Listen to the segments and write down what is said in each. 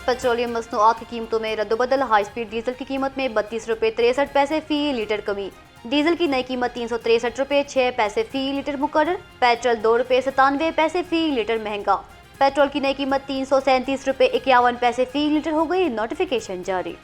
Petroleum मसनूआत की कीमतों में रद्दबदल। हाई स्पीड डीजल की कीमत में 32 रुपये 63 पैसे फी लीटर कमी। डीजल की नई कीमत 363 रुपये 6 पैसे फी लीटर मुकर्रर। पेट्रोल 2 रुपये 97 पैसे फी लीटर महंगा। पेट्रोल की नई कीमत 337 रुपये 51 पैसे फी लीटर हो गई। नोटिफिकेशन जारी।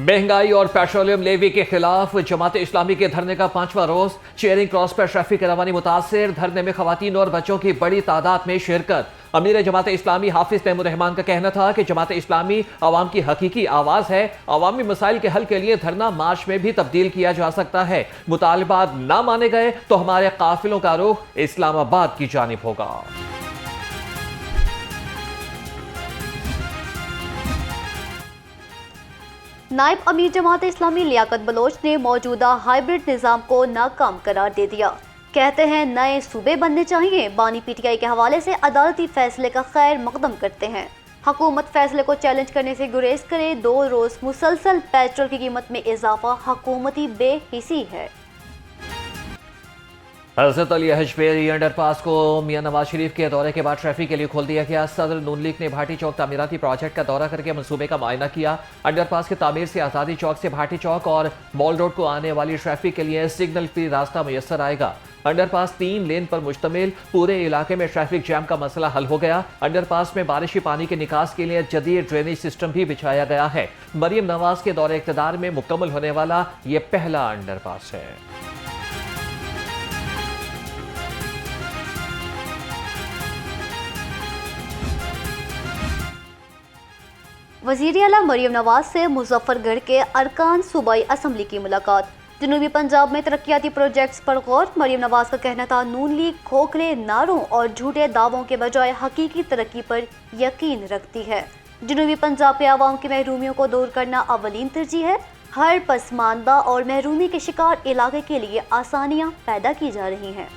महंगाई और पेट्रोलियम लेवी के खिलाफ जमात इस्लामी के धरने का 5वां रोज। चेयरिंग क्रॉस पर ट्रैफिक रवानी मुतासर। धरने में खवातीन और बच्चों की बड़ी तादाद में शिरकत। अमीर जमात इस्लामी हाफिज तैमूर रहमान का कहना था कि जमात इस्लामी आवाम की हकीकी आवाज है। अवामी मसाइल के हल के लिए धरना मार्च में भी तब्दील किया जा सकता है। मुतालबात ना माने गए तो हमारे काफिलों का रुख इस्लामाबाद की जानिब होगा। नायब अमीर जमात इस्लामी लियाकत बलोच ने मौजूदा हाइब्रिड निज़ाम को नाकाम करार दे दिया। कहते हैं नए सूबे बनने चाहिए। बानी पीटीआई के हवाले से अदालती फैसले का खैर मकदम करते हैं। हुकूमत फैसले को चैलेंज करने से गुरेज करे। 2 रोज मुसलसल पेट्रोल की कीमत में इजाफा हुकूमती बेहिसी है। हज़रत अली हजबेरी अंडरपास को मियां नवाज शरीफ के दौरे के बाद ट्रैफिक के लिए खोल दिया गया। सदर नून लीग ने भाटी चौक तामीराती प्रोजेक्ट का दौरा करके मंसूबे का मुआयना किया। अंडरपास की तामीर से आज़ादी चौक से भाटी चौक और मॉल रोड को आने वाली ट्रैफिक के लिए सिग्नल फ्री रास्ता मुयस्सर आएगा। अंडरपास 3 लेन पर मुश्तमिल। पूरे इलाके में ट्रैफिक जैम का मसला हल हो गया। अंडरपास में बारिशी पानी के निकास के लिए जदीद ड्रेनेज सिस्टम भी बिछाया गया है। मरियम नवाज के दौरे इक़्तिदार में मुकम्मल होने वाला ये पहला अंडरपास है। वज़ीर आला मरियम नवाज से मुजफ्फरगढ़ के अरकान सूबाई असम्बली की मुलाकात। जनूबी पंजाब में तरक्याती प्रोजेक्ट्स पर गौर। मरियम नवाज का कहना था नून लीग खोखले नारों और झूठे दावों के बजाय हकीकी तरक्की पर यकीन रखती है। जनूबी पंजाब के आवाम की महरूमियों को दूर करना अवलीन तरजीह है। हर पसमानदा और महरूमी के शिकार इलाके के लिए आसानियाँ पैदा की जा रही हैं।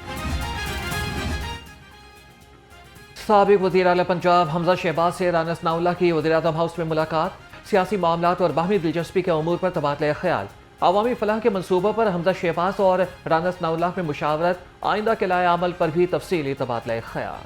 साबिक वज़ीर आला पंजाब हमजा शहबाज से राना सनाउल्लाह की वज़ीर-ए-आज़म हाउस में मुलाकात। सियासी मामलात और बाहमी दिलचस्पी के उमूर पर तबादला ख्याल। अवामी फलाह के मनसूबों पर हमजा शहबाज और राना सनाउल्लाह में मुशावरत। आइंदा के लाए अमल पर भी तफसीली तबादला ख्याल।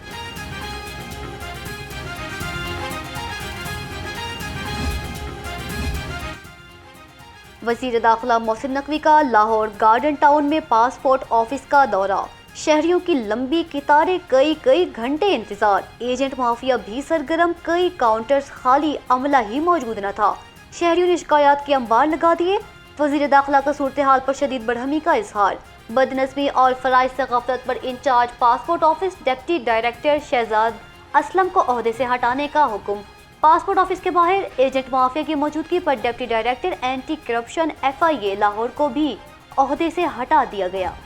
वज़ीर दाखिला मोहसिन नकवी का लाहौर गार्डन टाउन में पासपोर्ट ऑफिस का दौरा। शहरियों की लंबी कतारें, कई घंटे इंतजार। एजेंट माफिया भी सरगर्म। कई काउंटर्स खाली, अमला ही मौजूद न था। शहरियों ने शिकायत के अंबार लगा दिए। वज़ीर दाखिला का सूरत हाल पर शदीद बरहमी का इजहार। बदनज़मी और फराइज से गफलत पर incharge passport office deputy director Shahzad Aslam को ओहदे से हटाने का हुक्म। पासपोर्ट ऑफिस के बाहर एजेंट माफिया की मौजूदगी पर deputy director anti corruption FIA Lahore को भी ओहदे से हटा दिया गया।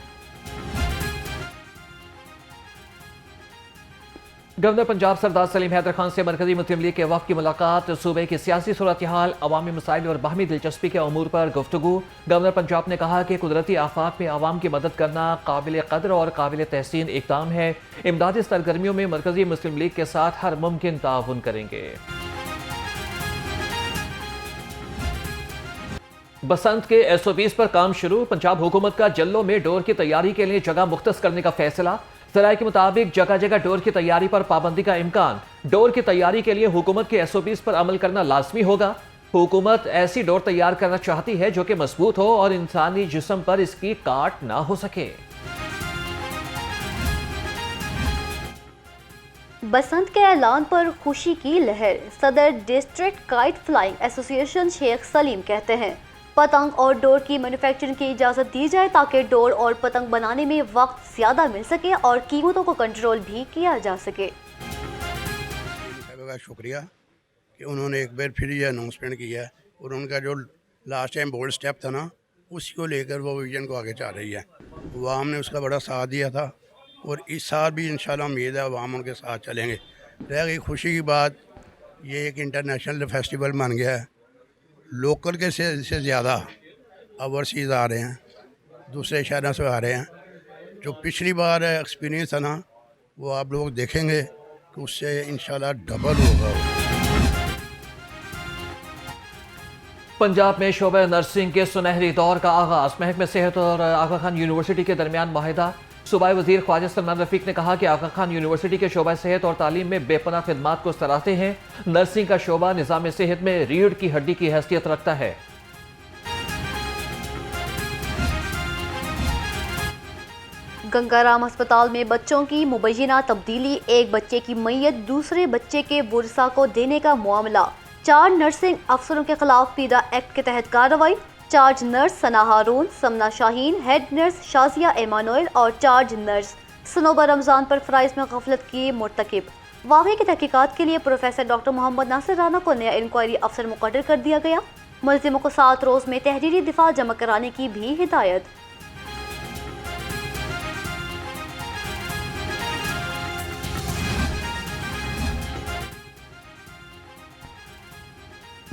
गवर्नर पंजाब सरदार सलीम हैदर खान से मरकजी मुस्लिम लीग के वफ़द की मुलाकात। सूबे की सियासी सूरत हाल, अवामी मसाइल और बाहमी दिलचस्पी के उमूर पर गुफ्तगू। गवर्नर पंजाब ने कहा कि कुदरती आफात में आवाम की मदद करना काबिल कदर और काबिल तहसीन इक़दाम है। इमदादी सरगर्मियों में मरकजी मुस्लिम लीग के साथ हर मुमकिन ताउन करेंगे। बसंत के SOPs पर काम शुरू। पंजाब हुकूमत का जल्लों में डोर की तैयारी के लिए जगह मुख्तस करने का फैसला। ज़राए के मुताबिक जगह जगह डोर की तैयारी पर पाबंदी का इम्कान। डोर की तैयारी के लिए हुकूमत के SOPs पर अमल करना लाजमी होगा। हुकूमत ऐसी डोर तैयार करना चाहती है जो कि मजबूत हो और इंसानी जिस्म पर इसकी काट ना हो सके। बसंत के ऐलान पर खुशी की लहर। सदर district kite flying association Sheikh Salim कहते हैं पतंग और डोर की मैन्युफैक्चरिंग की इजाज़त दी जाए ताकि डोर और पतंग बनाने में वक्त ज़्यादा मिल सके और कीमतों को कंट्रोल भी किया जा सके। का शुक्रिया कि उन्होंने एक बार फिर ये अनाउंसमेंट किया और उनका जो लास्ट टाइम बोल्ड स्टेप था ना, उसी को लेकर वो विजन को आगे चल रही है। अवाम ने उसका बड़ा साथ दिया था और इस साल भी इंशाल्लाह उम्मीद है अवाम उनके साथ चलेंगे। रह गई खुशी की बात, ये एक इंटरनेशनल फेस्टिवल बन गया है। लोकल के से ज़्यादा ओवरसीज़ आ रहे हैं, दूसरे शहरों से आ रहे हैं। जो पिछली बार एक्सपीरियंस था ना, वो आप लोग देखेंगे कि उससे इंशाल्लाह डबल होगा। पंजाब में शोबे नर्सिंग के सुनहरी दौर का आगाज़। महकमे सेहत और आगा खान यूनिवर्सिटी के दरमियान माहिदा। सूबाई वजीर ख्वाजा सलमान रफीक ने कहा कि आगा खान यूनिवर्सिटी के शोबा सेहत और तालीम में बेपनाह खिदमात को सराहते हैं। नर्सिंग का शोबा निज़ाम सेहत में रीढ़ की हड्डी की हैसियत रखता है। गंगाराम अस्पताल में बच्चों की मुबैना तब्दीली, एक बच्चे की मैयत दूसरे बच्चे के बुरसा को देने का मामला। 4 नर्सिंग अफसरों के खिलाफ पीडा एक्ट के तहत कार्रवाई। Charge nurse Sana Haroon, Samna Shaheen, head nurse Shazia Emmanuel और चार्ज नर्स सनोबा रमजान पर फराइज में गफलत की मुर्तकिब। वाक़े की तहकीकात के लिए प्रोफेसर डॉक्टर मोहम्मद नासिर राना को नया इंक्वायरी अफसर मुकर्रर कर दिया गया। मुलजिमों को 7 रोज में तहरीरी दिफा जमा कराने की भी हिदायत।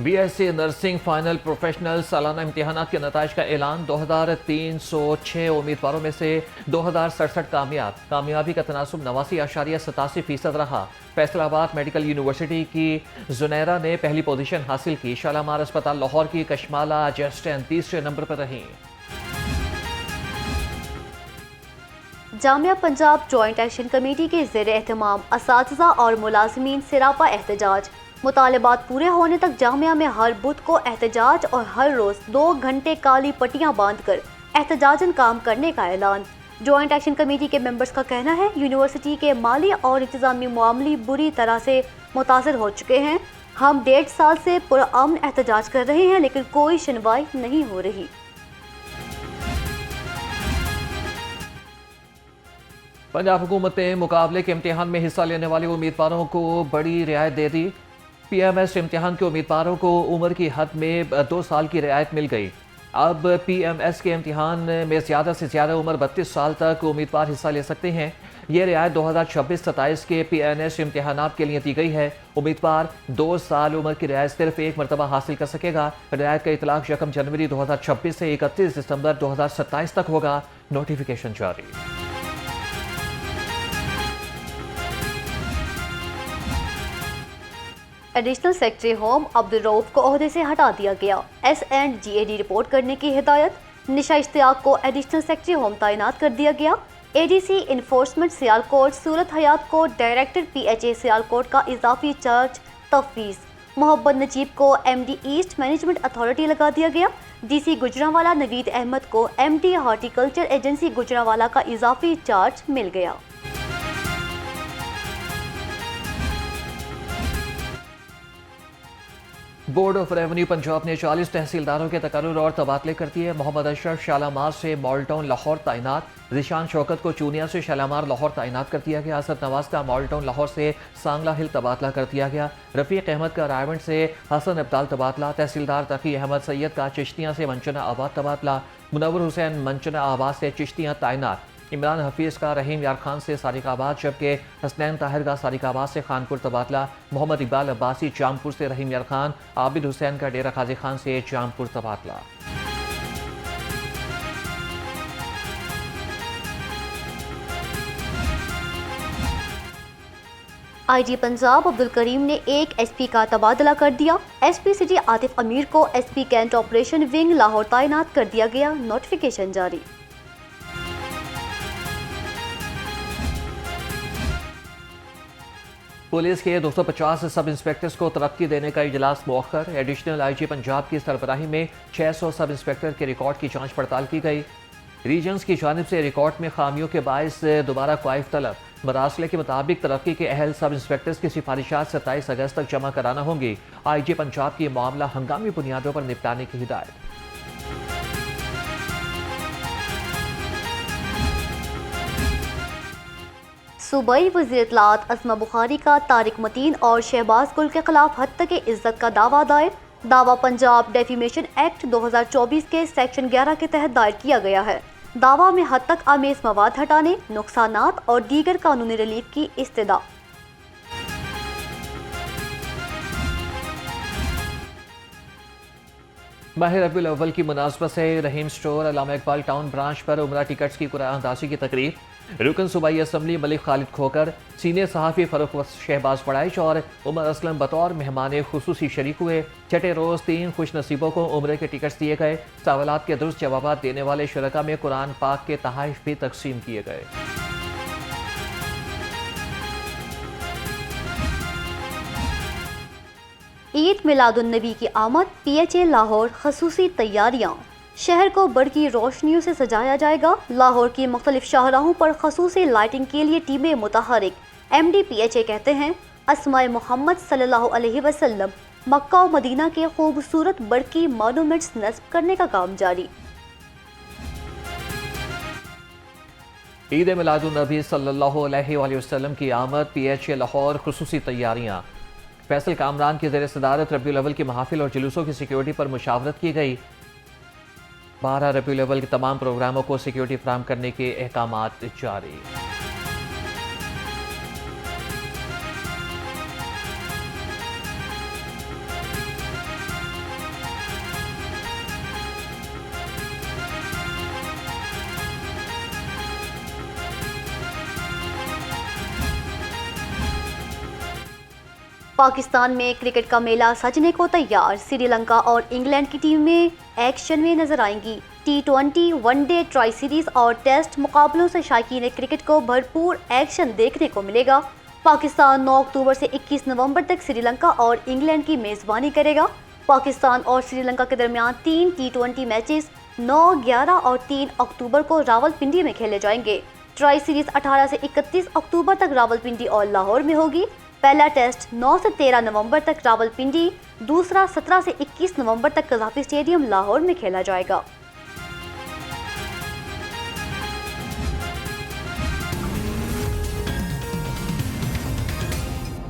बीएससी नर्सिंग फाइनल प्रोफेशनल सालाना इम्तिहानात के नताइज का ऐलान। 2306 उम्मीदवारों में से 2067 कामयाबी का तनासुब 89.87% रहा। फैसलाबाद मेडिकल यूनिवर्सिटी की जुनैरा ने पहली पोजीशन हासिल की। शालामार अस्पताल लाहौर की कशमाला जेस्टन तीसरे नंबर पर रही। Jamia Punjab joint action committee के ज़ेर एहतमाम असातिज़ा और मुलाजिमीन सिरापा एहतजाज। मुतालबात पूरे होने तक जामिया में हर बुध को एहतजाज और हर रोज 2 घंटे काली पट्टियां बांधकर एहतजाजन काम करने का ऐलान। जॉइंट एक्शन कमेटी के मेंबर्स का कहना है यूनिवर्सिटी के माली और इंतजामी मामले बुरी तरह से मुतासर हो चुके हैं। हम 1.5 साल से पुरअमन एहतजाज कर रहे हैं लेकिन कोई सुनवाई नहीं हो रही। पंजाब हुकूमत ने मुकाबले के इम्तिहान में हिस्सा लेने वाले उम्मीदवारों को बड़ी रियायत दे दी। पीएमएस इम्तिहान के उम्मीदवारों को उम्र की हद में 2 साल की रियायत मिल गई। अब पीएमएस के इम्तिहान में ज़्यादा से ज़्यादा उम्र 32 साल तक उम्मीदवार हिस्सा ले सकते हैं। ये रियायत 2026-27 के पीएनएस इम्तिहानात के लिए दी गई है। उम्मीदवार 2 साल उम्र की रियायत सिर्फ एक मरतबा हासिल कर सकेगा। रियायत का इतलाक 1 जनवरी 2026 से 31 दिसंबर 2027 तक होगा। नोटिफिकेशन जारी। Additional secretary home Abdul Rauf को ओहदे से हटा दिया गया। SNGAD रिपोर्ट करने की हिदायत। निशा इश्तियाक को एडिशनल सेक्रेटरी होम तैनात कर दिया गया। ADC इन्फोर्समेंट सियालकोट सूरत हयात को डायरेक्टर PHA सियालकोट का इजाफी चार्ज तफवीज़। मोहब्बत नजीब को MD ईस्ट मैनेजमेंट अथॉरिटी लगा दिया गया। DC गुजरांवाला नवीद अहमद को MD हार्टिकल्चर एजेंसी गुजरांवाला का इजाफी चार्ज मिल गया। बोर्ड ऑफ रेवेन्यू पंजाब ने 40 तहसीलदारों के तकर्रुर और तबादले कर दिए। मोहम्मद अशरफ शालामार से मॉलटाउन लाहौर तैनात। ज़िशान शौकत को चूनिया से शालामार लाहौर तैनात कर दिया गया। असद नवाज का मॉलटाउन लाहौर से सांगला हिल तबादला कर दिया गया। रफ़ीक अहमद का रायवंड से हसन अब्दाल तबादला। तहसीलदार तकी अहमद सैयद का चिश्तियाँ से मंचना आबाद तबादला। मुनव्वर हुसैन मंचना आबाद से चिश्तियाँ तैनात। इमरान हफीज़ का रहीम यार खान से सारिकाबाद, जबकि हसनैन ताहिर का सारिकाबाद से खानपुर तबादला। मोहम्मद इकबाल अब्बासी जामपुर से रहीम यार खान। आबिद हुसैन का डेरा खाजी खान से जामपुर तबादला। IG पंजाब अब्दुल करीम ने एक SP का तबादला कर दिया। SP सिटी आतिफ अमीर को SP cantt operation wing Lahore तैनात कर दिया गया। नोटिफिकेशन जारी। पुलिस के 250 सब इंस्पेक्टर्स को तरक्की देने का इजलास मौखर। एडिशनल IG पंजाब की सरबराही में 600 सब इंस्पेक्टर के रिकॉर्ड की जांच पड़ताल की गई। रीजन्स की जानिब से रिकॉर्ड में खामियों के बायस दोबारा क्वाइफ तलब। मरासले के मुताबिक तरक्की के अहल सब इंस्पेक्टर्स की सिफारिशात 27 अगस्त तक जमा कराना होंगी। IG पंजाब की मामला हंगामी बुनियादों पर निपटाने की हिदायत। सूबाई वज़ीर इत्तलात अस्मा बुखारी का तारिक मतीन और शहबाज गुल के खिलाफ हत्या के इज्जत का दावा दायर। दावा पंजाब डेफिमेशन एक्ट 2024 के सेक्शन 11 के तहत दायर किया गया है। दावा में हद तक आमेज मवाद हटाने, नुकसानात और दीगर कानूनी रिलीफ की इस्तदा। माह रबीउल अव्वल की मुनासबत से रहीम स्टोर अल्लामा इकबाल टाउन ब्रांच पर उमरा टिकट्स की कुरानंदाजी की तकरीब। रुकन सूबाई असम्बली मलिक खालिद खोकर, सीनियर सहाफ़ी फ़रूख शहबाज पड़ाइश और उमर असलम बतौर मेहमान खुसूसी शरीक हुए। छठे रोज़ 3 खुश नसीबों को उम्रे के टिकट्स दिए गए। सवालात के दुरुस्त जवाब देने वाले शुरका में कुरान पाक के तहाइफ भी तकसीम किए गए। ईद मिलादुन्नबी की आमद, PHA लाहौर खसूसी तैयारियां। शहर को बरकी रोशनियों से सजाया जाएगा। लाहौर की मुख्तलिफ शाहराहों पर खसूसी लाइटिंग के लिए टीमें मुतहरिक। MD PHA कहते हैं, अस्माए मोहम्मद सल्लल्लाहु अलैहि वसल्लम मक्का और मदीना के खूबसूरत बरकी मॉन्यूमेंट्स नस्ब करने का काम जारी। ईद मिलादुन्नबी सल्लल्लाहु अलैहि वसल्लम की आमद, PHA लाहौर खुसूसी तैयारियां। फैसल कामरान की ज़ेर सदारत रबीउल अव्वल की महफिल और जुलूसों की सिक्योरिटी पर मुशावरत की गई। 12 रबीउल अव्वल के तमाम प्रोग्रामों को सिक्योरिटी फराहम करने के अहकामात जारी। पाकिस्तान में क्रिकेट का मेला सजने को तैयार। श्रीलंका और इंग्लैंड की टीमें एक्शन में नजर आएंगी। T20, वनडे, ट्राई सीरीज और टेस्ट मुकाबलों से शायकीन क्रिकेट को भरपूर एक्शन देखने को मिलेगा। पाकिस्तान 9 अक्टूबर से 21 नवंबर तक श्रीलंका और इंग्लैंड की मेजबानी करेगा। पाकिस्तान और श्रीलंका के दरमियान 3 T20 मैचेस 9, 11 और 3 अक्टूबर को रावलपिंडी में खेले जाएंगे। ट्राई सीरीज 18 से 31 अक्टूबर तक रावलपिंडी और लाहौर में होगी। पहला टेस्ट 9 से 13 नवंबर तक रावलपिंडी, दूसरा 17 से 21 नवंबर तक कज़ाफ़ी स्टेडियम लाहौर में खेला जाएगा।